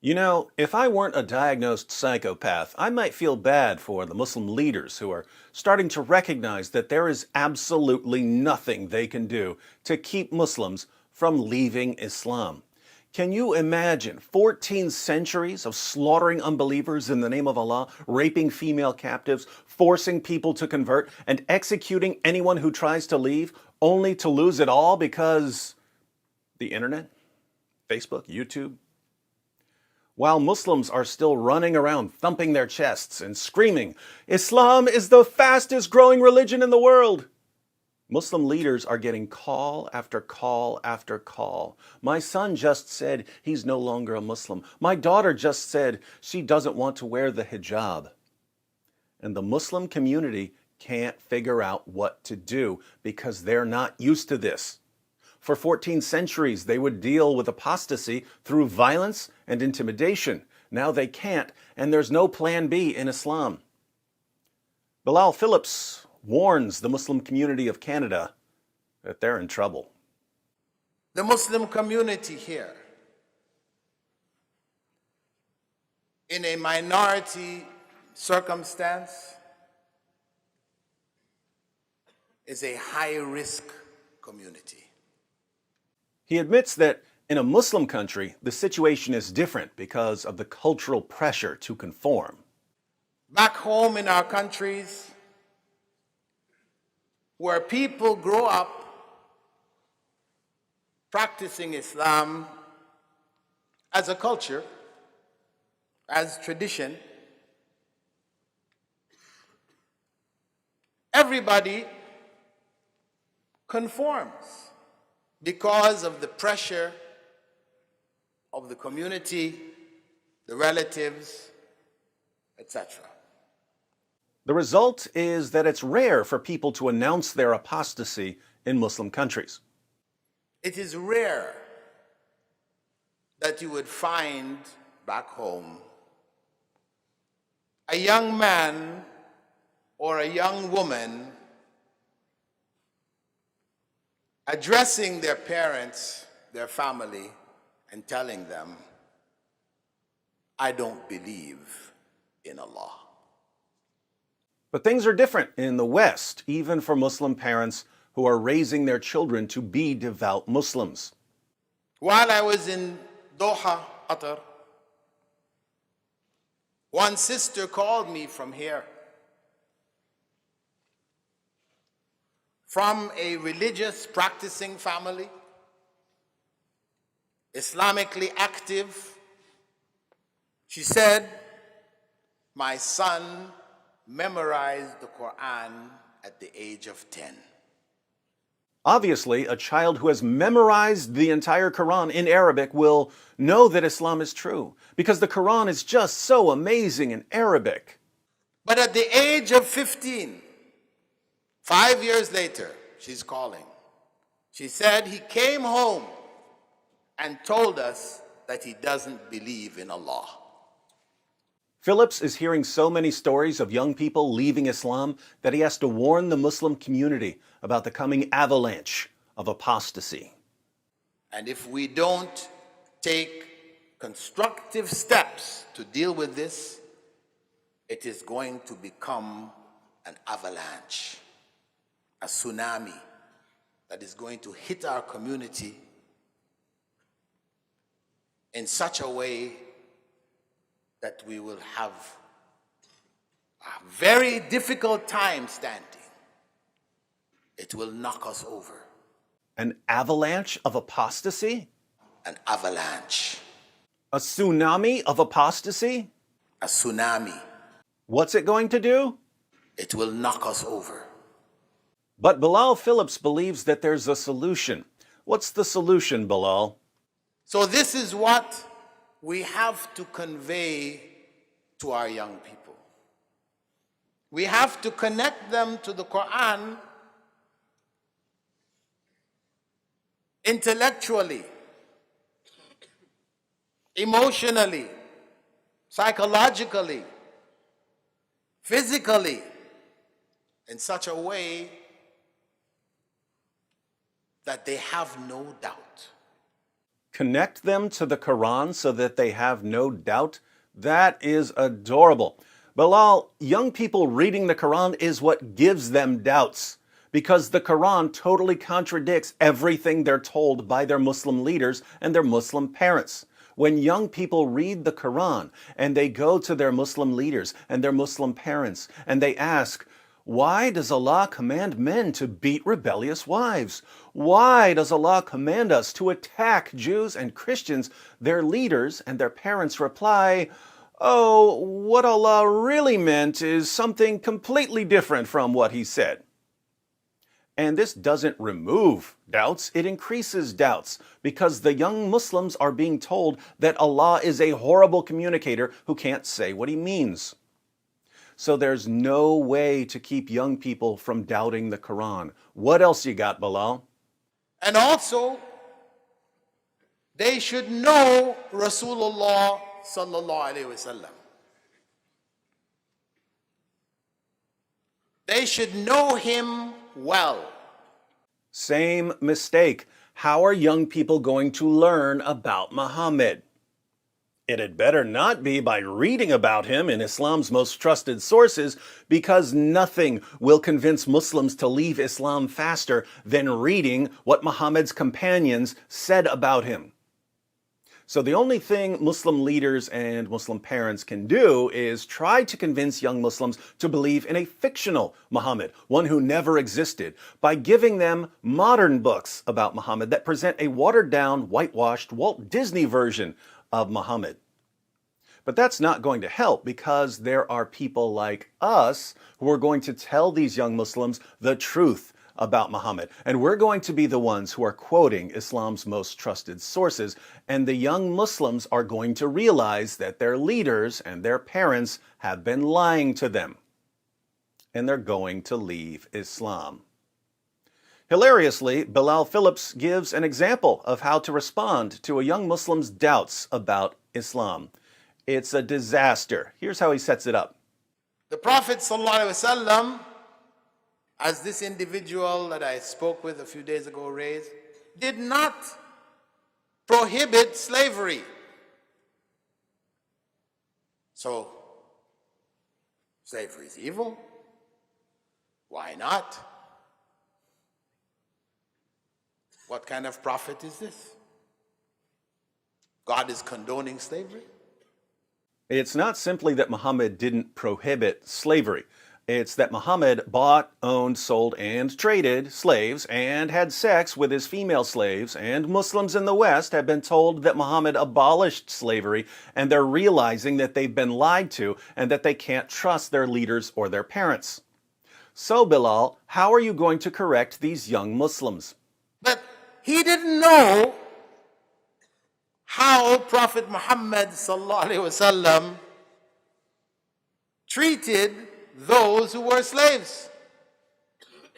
You know, if I weren't a diagnosed psychopath, I might feel bad for the Muslim leaders who are starting to recognize that there is absolutely nothing they can do to keep Muslims from leaving Islam. Can you imagine 14 centuries of slaughtering unbelievers in the name of Allah, raping female captives, forcing people to convert, and executing anyone who tries to leave, only to lose it all because the internet, Facebook, YouTube? While Muslims are still running around thumping their chests and screaming, Islam is the fastest growing religion in the world, Muslim leaders are getting call after call after call. My son just said he's no longer a Muslim. My daughter just said she doesn't want to wear the hijab. And the Muslim community can't figure out what to do because they're not used to this. For 14 centuries, they would deal with apostasy through violence and intimidation. Now they can't, and there's no plan B in Islam. Bilal Philips warns the Muslim community of Canada that they're in trouble. The Muslim community here, in a minority circumstance, is a high-risk community. He admits that in a Muslim country, the situation is different because of the cultural pressure to conform. Back home in our countries, where people grow up practicing Islam as a culture, as tradition, everybody conforms because of the pressure of the community, the relatives, etc. The result is that it's rare for people to announce their apostasy in Muslim countries. It is rare that you would find back home a young man or a young woman addressing their parents, their family, and telling them, I don't believe in Allah. But things are different in the West, even for Muslim parents who are raising their children to be devout Muslims. While I was in Doha, Qatar, one sister called me from here, from a religious practicing family, Islamically active. She said, my son memorized the Quran at the age of 10. Obviously, a child who has memorized the entire Quran in Arabic will know that Islam is true, because the Quran is just so amazing in Arabic. But at the age of 15, 5 years later, she's calling. She said he came home and told us that he doesn't believe in Allah. Phillips is hearing so many stories of young people leaving Islam that he has to warn the Muslim community about the coming avalanche of apostasy. And if we don't take constructive steps to deal with this, it is going to become an avalanche, a tsunami that is going to hit our community in such a way that we will have a very difficult time standing. It will knock us over. An avalanche of apostasy? An avalanche. A tsunami of apostasy? A tsunami. What's it going to do? It will knock us over. But Bilal Philips believes that there's a solution. What's the solution, Bilal? So this is what we have to convey to our young people. We have to connect them to the Quran intellectually, emotionally, psychologically, physically, in such a way that they have no doubt. Connect them to the Quran so that they have no doubt. That is adorable. Bilal, young people reading the Quran is what gives them doubts, because the Quran totally contradicts everything they're told by their Muslim leaders and their Muslim parents. When young people read the Quran and they go to their Muslim leaders and their Muslim parents and they ask, why does Allah command men to beat rebellious wives? Why does Allah command us to attack Jews and Christians? Their leaders and their parents reply, oh, what Allah really meant is something completely different from what He said. And this doesn't remove doubts, it increases doubts, because the young Muslims are being told that Allah is a horrible communicator who can't say what He means. So there's no way to keep young people from doubting the Quran. What else you got, Bilal? And also, they should know Rasulullah sallallahu alaihi wasallam. They should know him well. Same mistake. How are young people going to learn about Muhammad? It had better not be by reading about him in Islam's most trusted sources, because nothing will convince Muslims to leave Islam faster than reading what Muhammad's companions said about him. So the only thing Muslim leaders and Muslim parents can do is try to convince young Muslims to believe in a fictional Muhammad, one who never existed, by giving them modern books about Muhammad that present a watered-down, whitewashed Walt Disney version of Muhammad. But that's not going to help, because there are people like us who are going to tell these young Muslims the truth about Muhammad. And we're going to be the ones who are quoting Islam's most trusted sources. And the young Muslims are going to realize that their leaders and their parents have been lying to them. And they're going to leave Islam. Hilariously, Bilal Philips gives an example of how to respond to a young Muslim's doubts about Islam. It's a disaster. Here's how he sets it up. The Prophet ﷺ, as this individual that I spoke with a few days ago raised, did not prohibit slavery. So, slavery is evil. Why not? What kind of prophet is this? God is condoning slavery? It's not simply that Muhammad didn't prohibit slavery. It's that Muhammad bought, owned, sold, and traded slaves and had sex with his female slaves, and Muslims in the West have been told that Muhammad abolished slavery, and they're realizing that they've been lied to and that they can't trust their leaders or their parents. So, Bilal, how are you going to correct these young Muslims? But he didn't know how Prophet Muhammad sallallahu alaihi wasallam treated those who were slaves.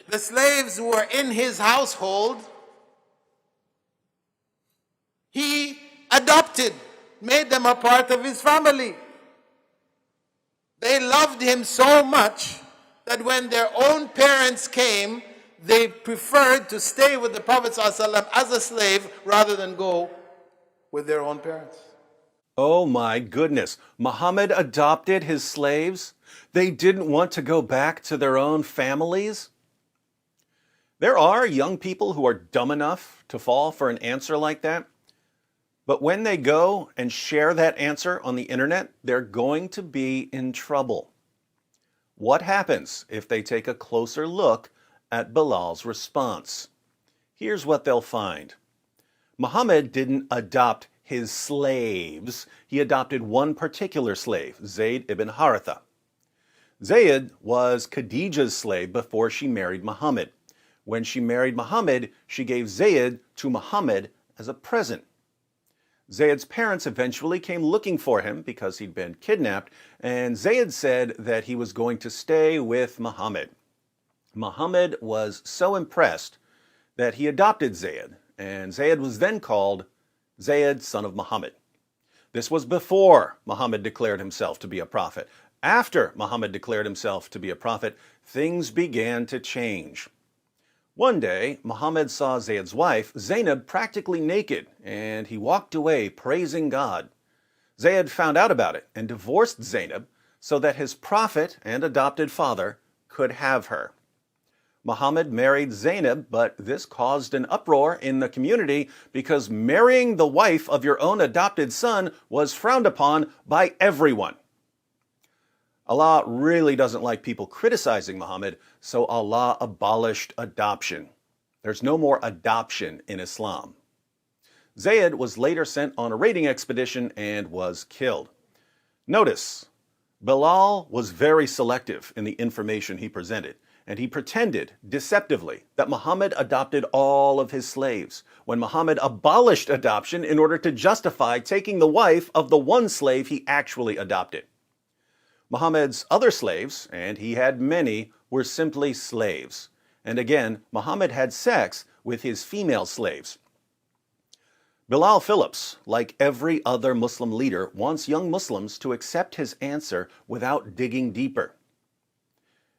The slaves who were in his household, he adopted, made them a part of his family. They loved him so much that when their own parents came, they preferred to stay with the Prophet ﷺ as a slave rather than go with their own parents. Oh my goodness, Muhammad adopted his slaves? They didn't want to go back to their own families? There are young people who are dumb enough to fall for an answer like that. But when they go and share that answer on the internet, they're going to be in trouble. What happens if they take a closer look at Bilal's response? Here's what they'll find. Muhammad didn't adopt his slaves. He adopted one particular slave, Zayd ibn Haritha. Zayd was Khadija's slave before she married Muhammad. When she married Muhammad, she gave Zayd to Muhammad as a present. Zayd's parents eventually came looking for him because he'd been kidnapped, and Zayd said that he was going to stay with Muhammad. Muhammad was so impressed that he adopted Zayd, and Zayd was then called Zayd, son of Muhammad. This was before Muhammad declared himself to be a prophet. After Muhammad declared himself to be a prophet, things began to change. One day, Muhammad saw Zayed's wife, Zainab, practically naked, and he walked away praising God. Zayed found out about it and divorced Zainab so that his prophet and adopted father could have her. Muhammad married Zainab, but this caused an uproar in the community because marrying the wife of your own adopted son was frowned upon by everyone. Allah really doesn't like people criticizing Muhammad, so Allah abolished adoption. There's no more adoption in Islam. Zayed was later sent on a raiding expedition and was killed. Notice, Bilal was very selective in the information he presented, and he pretended deceptively that Muhammad adopted all of his slaves, when Muhammad abolished adoption in order to justify taking the wife of the one slave he actually adopted. Muhammad's other slaves, and he had many, were simply slaves. And again, Muhammad had sex with his female slaves. Bilal Philips, like every other Muslim leader, wants young Muslims to accept his answer without digging deeper.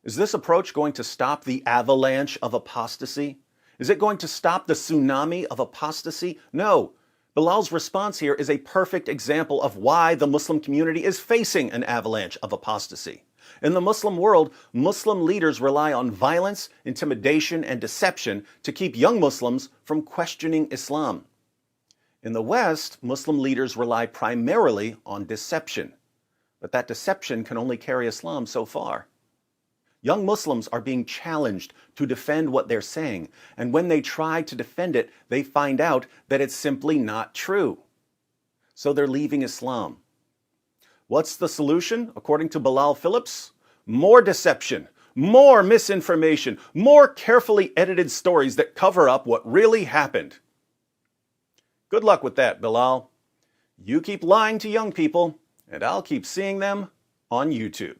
Is this approach going to stop the avalanche of apostasy? Is it going to stop the tsunami of apostasy? No. Bilal's response here is a perfect example of why the Muslim community is facing an avalanche of apostasy. In the Muslim world, Muslim leaders rely on violence, intimidation, and deception to keep young Muslims from questioning Islam. In the West, Muslim leaders rely primarily on deception. But that deception can only carry Islam so far. Young Muslims are being challenged to defend what they're saying, and when they try to defend it, they find out that it's simply not true. So they're leaving Islam. What's the solution, according to Bilal Philips? More deception, more misinformation, more carefully edited stories that cover up what really happened. Good luck with that, Bilal. You keep lying to young people, and I'll keep seeing them on YouTube.